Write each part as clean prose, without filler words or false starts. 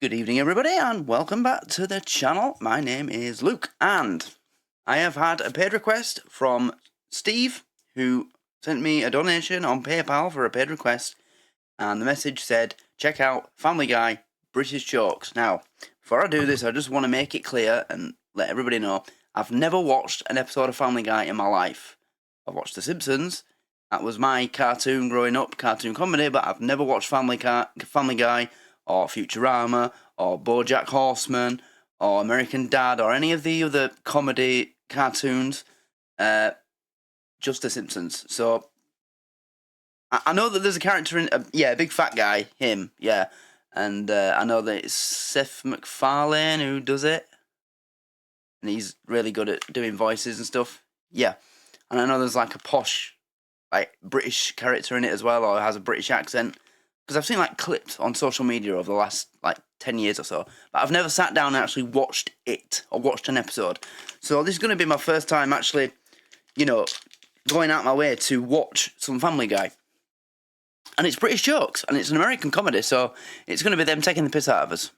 Good evening, everybody, and welcome back to the channel. My name is Luke, and I have had a paid request from Steve, who sent me a donation on PayPal for a paid request, and the message said, check out Family Guy, British jokes. Now, before I do this, I just want to make it clear and let everybody know, I've never watched an episode of Family Guy in my life. I've watched The Simpsons. That was my cartoon growing up, cartoon comedy, but I've never watched Family Guy, or Futurama, or BoJack Horseman, or American Dad, or any of the other comedy cartoons, just The Simpsons. So, I know that there's a character in, a big fat guy, him, yeah, and I know that it's Seth MacFarlane who does it, and he's really good at doing voices and stuff, yeah, and I know there's like a posh, like, British character in it as well, or has a British accent. Because I've seen, like, clips on social media over the last, 10 years or so. But I've never sat down and actually watched it, or watched an episode. So this is going to be my first time actually, going out my way to watch some Family Guy. And it's British jokes, and it's an American comedy, so it's going to be them taking the piss out of us.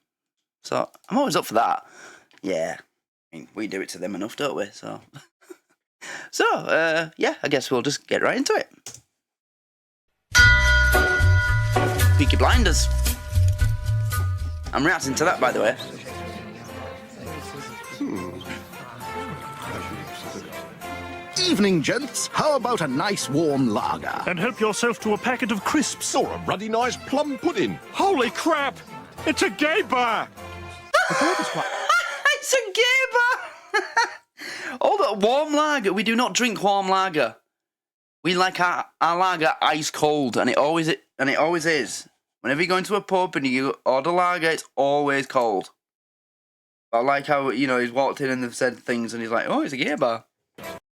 So I'm always up for that. Yeah. I mean, we do it to them enough, don't we? So, yeah, I guess we'll just get right into it. Peaky Blinders. I'm reacting to that, by the way. Evening, gents. How about a nice warm lager? And help yourself to a packet of crisps. Or a ruddy nice plum pudding. Holy crap! It's a gay bar! It's a gay bar! Oh, that warm lager. We do not drink warm lager. We like our lager ice cold, and it always is. Whenever you go into a pub and you order lager, it's always cold. I like how, he's walked in and they've said things and he's like, oh, it's a gay bar.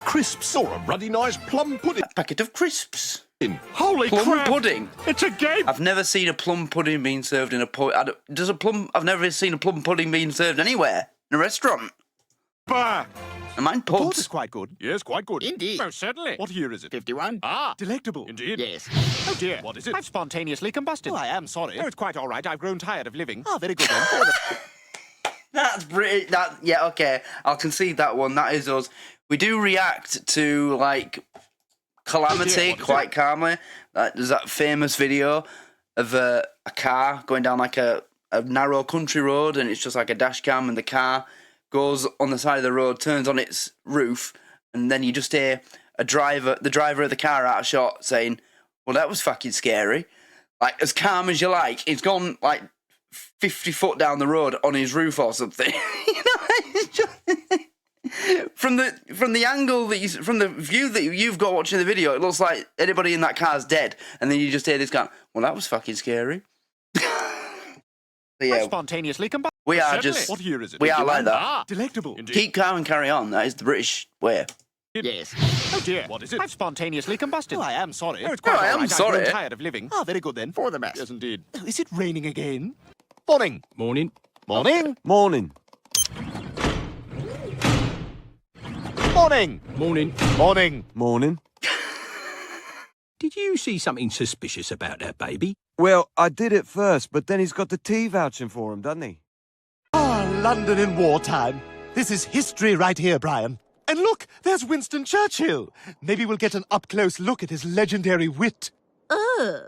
Crisps. Or a ruddy nice plum pudding. A packet of crisps. Holy plum crap! Pudding. It's a gay... I've never seen a plum pudding being served in a pub. I've never seen a plum pudding being served anywhere. In a restaurant. Bar! I mind Port pubs. is quite good. Yes, quite good. Indeed. Most certainly. What year is it? 51. Ah, Delectable. indeed. Yes. Oh dear, what is it? I've spontaneously combusted. Oh, I am sorry. Oh, it's quite all right. I've grown tired of living. Oh, very good then. That's British. Yeah, okay. I'll concede that one. That is us. We do react to, calamity quite calmly. There's that famous video of a car going down, a narrow country road, and it's just like a dash cam, and the car goes on the side of the road, turns on its roof, and then you just hear the driver of the car out of shot saying, well, that was fucking scary. As calm as you like. He's gone, 50 foot down the road on his roof or something. It's just... from the angle from the view that you've got watching the video, it looks like anybody in that car's dead, and then you just hear this guy, well, that was fucking scary. I've spontaneously combusted. We are Certainly. just... What year is it? We are like that. Ah, Delectable. indeed. Keep calm and carry on. That is the British way. Yes. Oh dear, what is it? I've spontaneously combusted. Oh, I am sorry. Oh, it's quite Oh, I all am right. sorry. I've grown tired of living. Oh, very good then. For the best. Yes, indeed. Oh, is it raining again? Morning. Morning. Morning. Morning. Morning. Morning. Morning. Morning. Did you see something suspicious about that baby? Well, I did at first, but then he's got the tea vouching for him, doesn't he? Ah, London in wartime. This is history right here, Brian. And look, there's Winston Churchill. Maybe we'll get an up-close look at his legendary wit.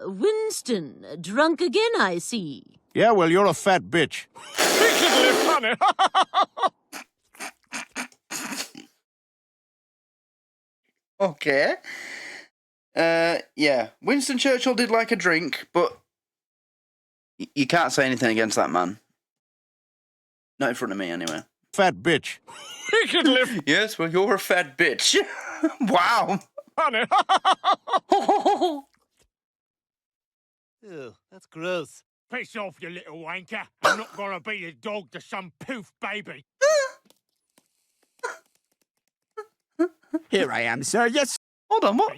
Winston, drunk again, I see. Yeah, well, you're a fat bitch. Funny. Okay. Yeah. Winston Churchill did like a drink, but you can't say anything against that man. Not in front of me, anyway. Fat bitch. He could live. Yes, well, you're a fat bitch. Wow. Funny. Ew, that's gross. Piss off, you little wanker. I'm not gonna be a dog to some poof baby. Here I am, sir. Yes. Hold on, what?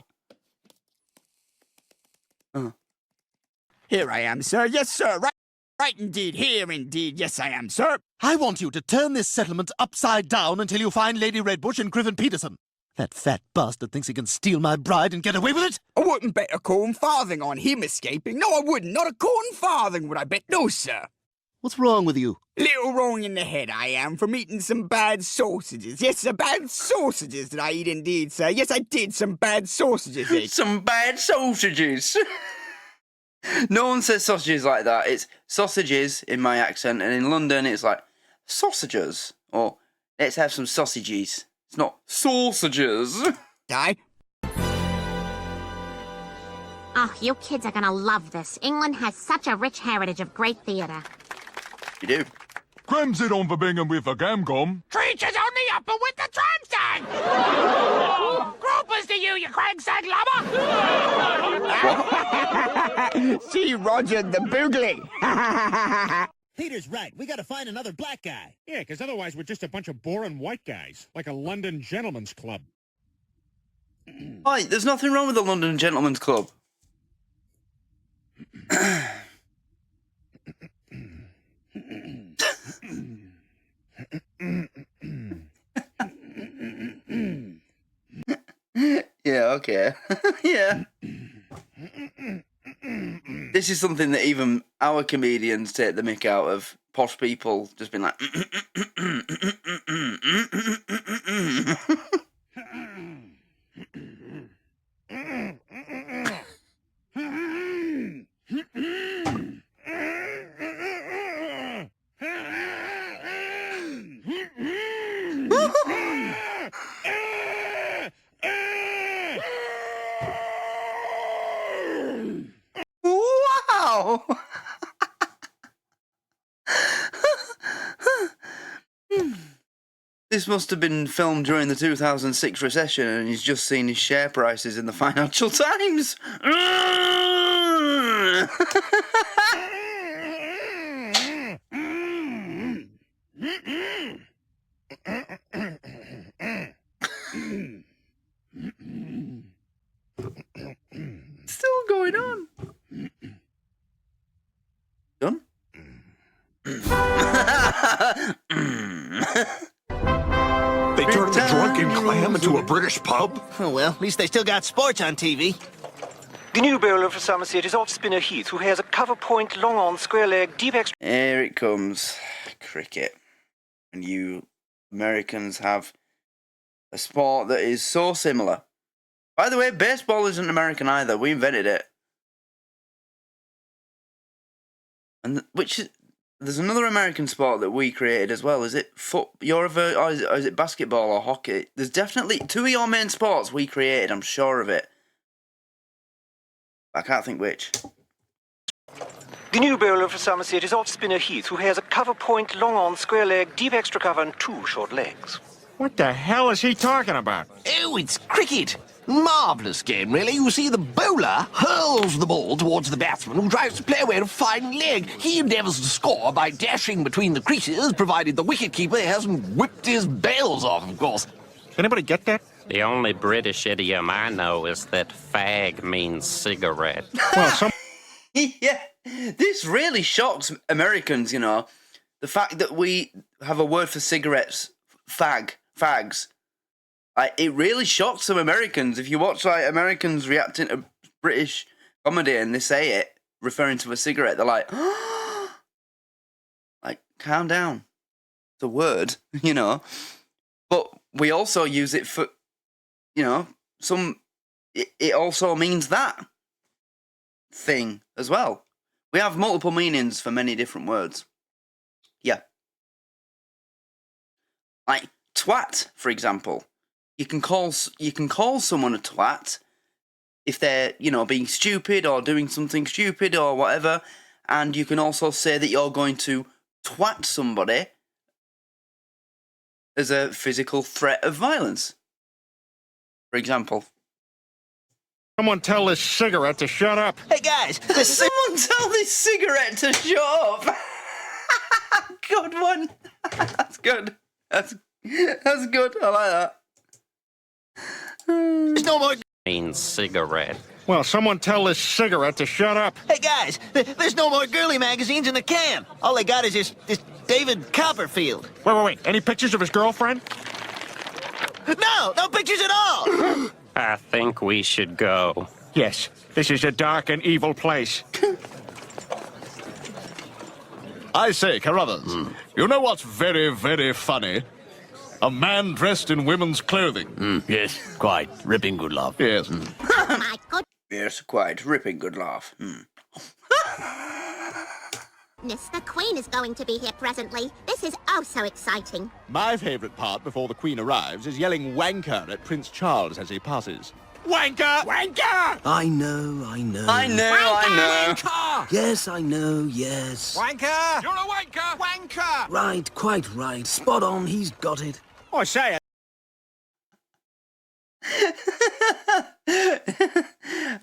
Here I am, sir. Yes, sir. Right indeed. Here indeed. Yes, I am, sir. I want you to turn this settlement upside down until you find Lady Redbush and Griffin Peterson. That fat bastard thinks he can steal my bride and get away with it? I wouldn't bet a corn farthing on him escaping. No, I wouldn't. Not a corn farthing would I bet. No, sir. What's wrong with you? Little wrong in the head I am from eating some bad sausages. Yes, sir, bad sausages did I eat indeed, sir. Yes, I did, some bad sausages. Eat. Some bad sausages. No one says sausages like that. It's sausages in my accent, and in London it's like sausages, or let's have some sausages. It's not sausages. Die. Oh, you kids are gonna love this. England has such a rich heritage of great theatre. You do. Grams it on for Bingham with a gam-gum. Creatures on the upper with the tram stand! Gropers to you cranksag lubber! See Roger the Boogly. Peter's right. We gotta find another black guy. Yeah, because otherwise we're just a bunch of boring white guys, like a London gentleman's club. Right, there's nothing wrong with the London Gentlemen's Club. Yeah, okay. Yeah. This is something that even our comedians take the mick out of. Posh people just being like... Wow! This must have been filmed during the 2006 recession, and he's just seen his share prices in the Financial Times. Still going on. Done? They turned the drunken clam into a British pub? Oh, well, at least they still got sports on TV. The new bowler for Somerset is off-spinner Heath, who has a cover point, long on, square leg, deep extra... Here it comes. Cricket. And you Americans have a sport that is so similar. By the way, baseball isn't American either. We invented it. And there's another American sport that we created as well. Is it or is it basketball or hockey? There's definitely two of your main sports we created. I'm sure of it. I can't think which. The new bowler for Somerset is off-spinner Heath, who has a cover point, long on, square leg, deep extra cover, and 2 short legs. What the hell is he talking about? Oh, it's cricket. Marvellous game, really. You see, the bowler hurls the ball towards the batsman, who tries to play away a fine leg. He endeavours to score by dashing between the creases, provided the wicket-keeper hasn't whipped his bails off, of course. Anybody get that? The only British idiom I know is that fag means cigarette. Well, Yeah, this really shocks Americans, you know. The fact that we have a word for cigarettes, fags. It really shocks some Americans. If you watch Americans reacting to British comedy and they say it, referring to a cigarette, they're like, calm down. It's a word, you know. But we also use it for, you know, it also means that thing as well. We have multiple meanings for many different words. Yeah. Like twat, for example. You can call someone a twat if they're, you know, being stupid or doing something stupid or whatever, and you can also say that you're going to twat somebody as a physical threat of violence. For example. Someone tell this cigarette to shut up. Hey, guys! Someone tell this cigarette to shut up! Good one. That's good. That's good. I like that. There's no more... Means cigarette. Well, someone tell this cigarette to shut up. Hey, guys! There's no more girly magazines in the can. All they got is this David Copperfield. Wait. Any pictures of his girlfriend? No pictures at all! I think we should go. Yes, this is a dark and evil place. I say, Carruthers, you know what's very, very funny? A man dressed in women's clothing. Yes, quite. Ripping good laugh. Yes. My good Yes, quite. Ripping good laugh. goodness, the Queen is going to be here presently. This is oh so exciting. My favourite part before the Queen arrives is yelling wanker at Prince Charles as he passes. Wanker! Wanker! I know. I know. Yes, I know, yes. Wanker! You're a wanker! Wanker! Right, quite right. Spot on, he's got it. I say it.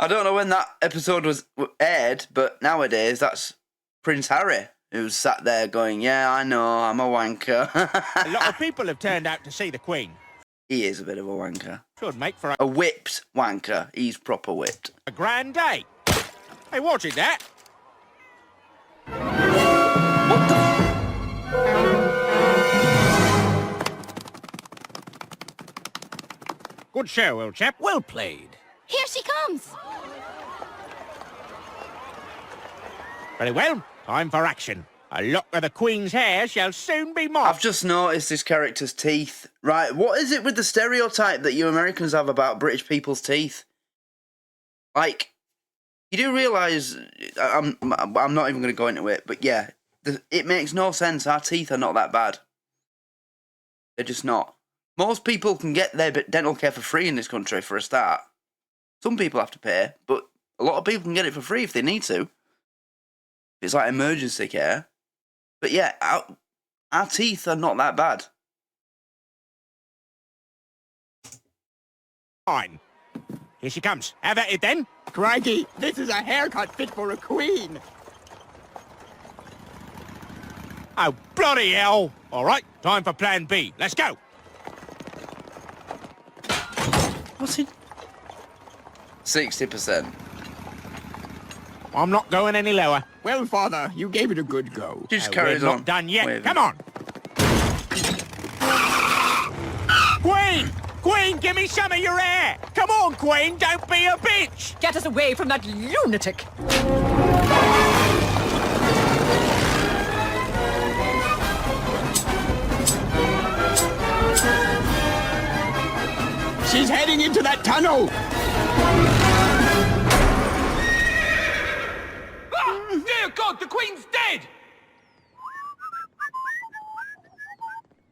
I don't know when that episode was aired, but nowadays that's Prince Harry who's sat there going, yeah, I know, I'm a wanker. A lot of people have turned out to see the Queen. He is a bit of a wanker. Should make for A whipped wanker. He's proper whipped. a grand day. Hey, watch it, that. What the... Good show, old chap. Well played. Here she comes. Very well. Time for action. A lock of the Queen's hair shall soon be mine. I've just noticed this character's teeth. Right, what is it with the stereotype that you Americans have about British people's teeth? Like, you do realise, I'm not even going to go into it, but yeah, it makes no sense. Our teeth are not that bad. They're just not. Most people can get their dental care for free in this country, for a start. Some people have to pay, but a lot of people can get it for free if they need to. It's like emergency care. But yeah, our teeth are not that bad. Fine. Here she comes. Have at it then. Crikey, this is a haircut fit for a queen. Oh, bloody hell. All right, time for plan B. Let's go. What's it? 60%. I'm not going any lower. Well, Father, you gave it a good go. Just carries we're on. not done yet. Waving. Come on. Queen! Queen, give me some of your hair! Come on, Queen, don't be a bitch! Get us away from that lunatic! She's heading into that tunnel! Dear God, the Queen's dead!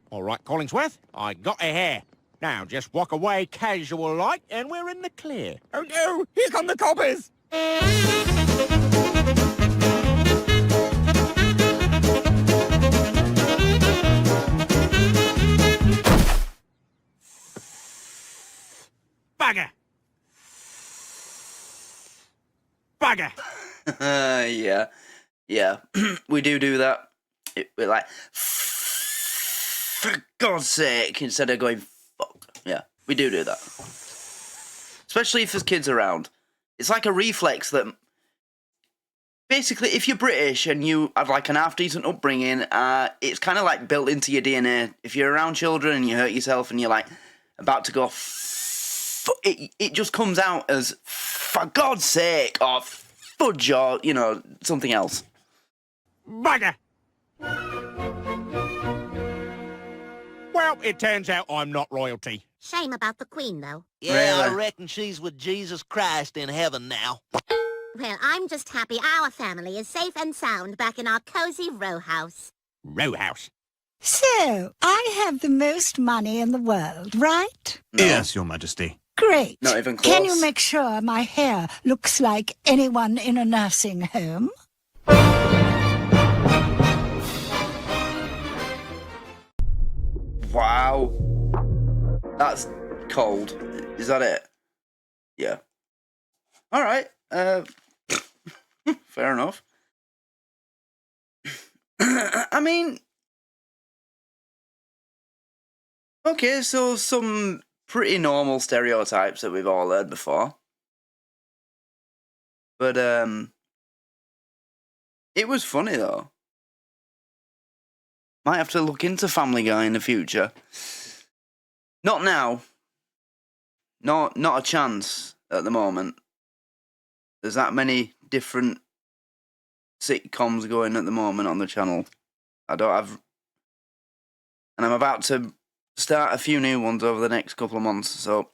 All right, Collingsworth, I got a hair. Now, just walk away casual-like, and we're in the clear. Oh, no! Here come the coppers! Bugger! Bugger! Yeah. we do that. We're like, for God's sake, instead of going, fuck. Yeah, we do that. Especially if there's kids around. It's like a reflex that, basically, if you're British and you have like an half-decent upbringing, it's kind of like built into your DNA. If you're around children and you hurt yourself and you're like about to go, it just comes out as, for God's sake, or fudge, or, you know, something else. Bugger! Well, it turns out I'm not royalty. Shame about the Queen, though. Yeah, Really? I reckon she's with Jesus Christ in heaven now. Well, I'm just happy our family is safe and sound back in our cozy row house. Row house. So, I have the most money in the world, right? No, Yes, Your Majesty. Great. not even close. Can you make sure my hair looks like anyone in a nursing home? Wow. That's cold. Is that it? Yeah. Alright. Fair enough. I mean... Okay, so some pretty normal stereotypes that we've all heard before. But, it was funny, though. Might have to look into Family Guy in the future. Not now. Not a chance at the moment. There's that many different sitcoms going at the moment on the channel. I don't have... And I'm about to start a few new ones over the next couple of months, so...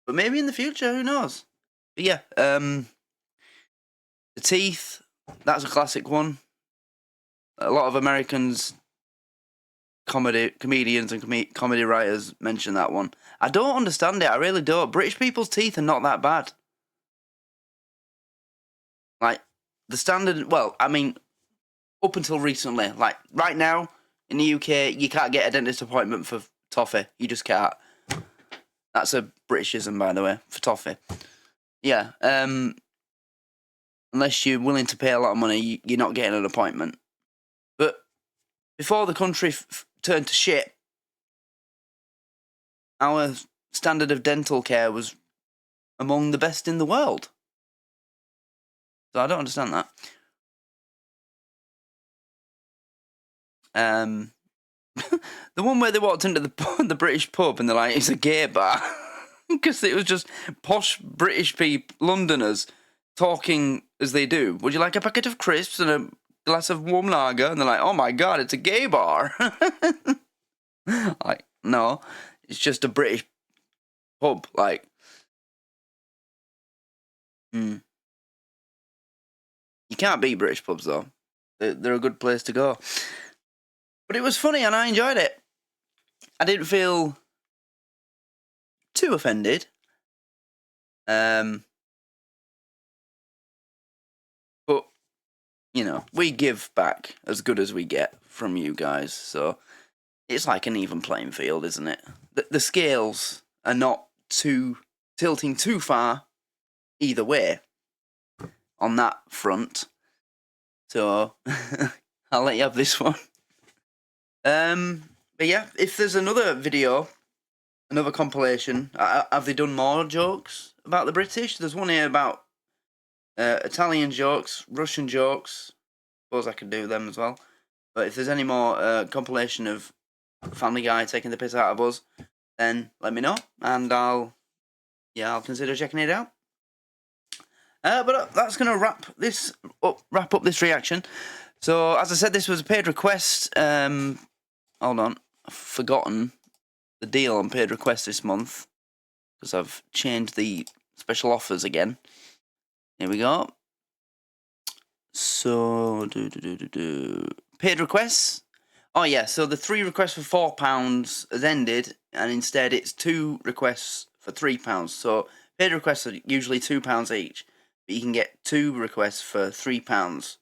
But maybe in the future, who knows? But yeah, The Teeth, that's a classic one. A lot of Americans, comedians and comedy writers mention that one. I don't understand it, I really don't. British people's teeth are not that bad. Like, the standard, well, I mean, up until recently, like, right now, in the UK, you can't get a dentist appointment for toffee. You just can't. That's a Britishism, by the way, for toffee. Yeah, unless you're willing to pay a lot of money, you're not getting an appointment. But before the country turned to shit, our standard of dental care was among the best in the world. So I don't understand that. The one where they walked into the British pub and they're like, it's a gay bar. Because it was just posh British people, Londoners, talking as they do. Would you like a packet of crisps and a glass of warm lager? And they're like, oh my god, it's a gay bar. Like, no, it's just a British pub. Like, You can't beat British pubs, though. They're a good place to go. But it was funny and I enjoyed it. I didn't feel too offended. But, you know, we give back as good as we get from you guys. So it's like an even playing field, isn't it? The scales are not tilting too far either way on that front. So I'll let you have this one. But yeah, if there's another video, another compilation, have they done more jokes about the British? There's one here about Italian jokes, Russian jokes. Suppose I could do them as well. But if there's any more compilation of Family Guy taking the piss out of us, then let me know, and I'll consider checking it out. But that's going to wrap up this reaction. So, as I said, this was a paid request. Hold on, I've forgotten the deal on paid request this month because I've changed the special offers again. Here we go. So, paid requests. Oh yeah, so the 3 requests for £4 has ended, and instead it's 2 requests for £3. So paid requests are usually £2 each, but you can get 2 requests for £3.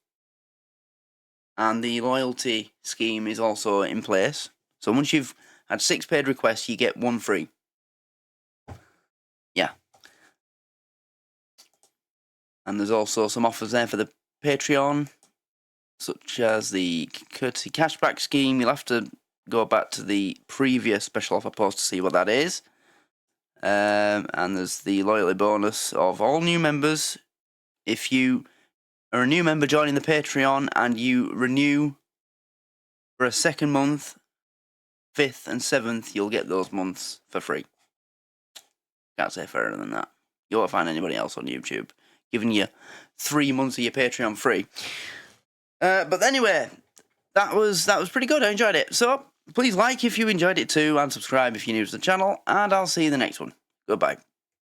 And the loyalty scheme is also in place. So once you've had 6 paid requests, you get 1 free. Yeah. And there's also some offers there for the Patreon, such as the courtesy cashback scheme. You'll have to go back to the previous special offer post to see what that is. And there's the loyalty bonus of all new members. If you are a new member joining the Patreon and you renew for a second month, 5th and 7th, you'll get those months for free. Can't say fairer than that. You won't find anybody else on YouTube giving you 3 months of your Patreon free. But anyway, that was pretty good. I enjoyed it. So please like if you enjoyed it too, and subscribe if you're new to the channel, and I'll see you in the next one. Goodbye.